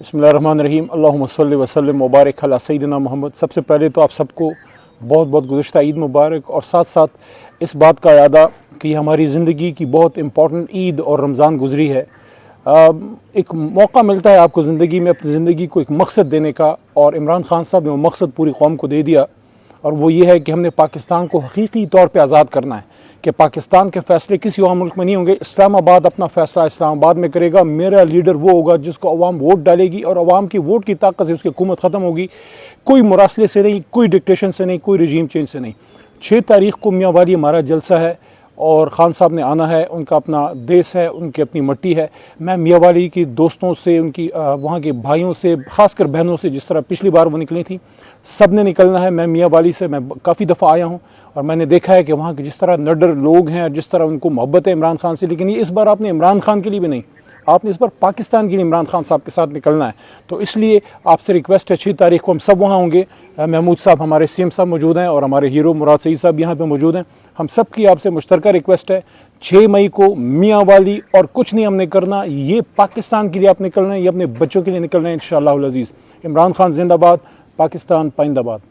बिस्मिल्लाहिर्रहमानिर्रहीम अल्लाहुम्मा सल्लि व सल्लिम मुबारक अला सय्यिदिना मोहम्मद। सबसे पहले तो आप सबको बहुत बहुत गुज़िश्ता ईद मुबारक, और साथ साथ इस बात का यादा कि हमारी ज़िंदगी की बहुत इम्पॉर्टेंट ईद और रमज़ान गुज़री है। एक मौका मिलता है आपको ज़िंदगी में अपनी ज़िंदगी को एक मकसद देने का, और इमरान खान साहब ने वो मकसद पूरी कौम को दे दिया, और वो ये है कि हमने पाकिस्तान को हकीकी तौर पे आज़ाद करना है। कि पाकिस्तान के फ़ैसले किसी और मुल्क में नहीं होंगे, इस्लामाबाद अपना फ़ैसला इस्लामाबाद में करेगा। मेरा लीडर वो होगा जिसको अवाम वोट डालेगी, और अवाम की वोट की ताकत से उसकी हुकूमत ख़त्म होगी। कोई मुरासले से नहीं, कोई डिक्टेशन से नहीं, कोई रजीम चेंज से नहीं। 6 तारीख को मियाँ वाली हमारा जलसा है, और ख़ान साहब ने आना है। उनका अपना देश है, उनकी अपनी मट्टी है। मैं मियाँ वाली की दोस्तों से, उनकी वहाँ के भाइयों से, ख़ासकर बहनों से, जिस तरह पिछली बार वो निकली थी, सब ने निकलना है। मैं मियाँ वाली से मैं काफ़ी दफ़ा आया हूँ, और मैंने देखा है कि वहाँ के जिस तरह निडर लोग हैं और जिस तरह उनको मोहब्बत है इमरान खान से। लेकिन ये इस बार आपने इमरान खान के लिए भी नहीं, आपने इस बार पाकिस्तान के लिए इमरान खान साहब के साथ निकलना है। तो इसलिए आपसे रिक्वेस्ट है, 6 तारीख को हम सब वहाँ होंगे। महमूद साहब, हमारे सीएम साहब मौजूद हैं, और हमारे हीरो मुराद सईद साहब यहाँ पे मौजूद हैं। हम सब की आपसे मुश्तरका रिक्वेस्ट है, 6 मई को मियाँ वाली, और कुछ नहीं हमने करना। ये पाकिस्तान के लिए आप निकलना है, ये अपने बच्चों के लिए निकलना है इंशाअल्लाह अज़ीज़। इमरान खान जिंदाबाद, पाकिस्तान पाइंदाबाद।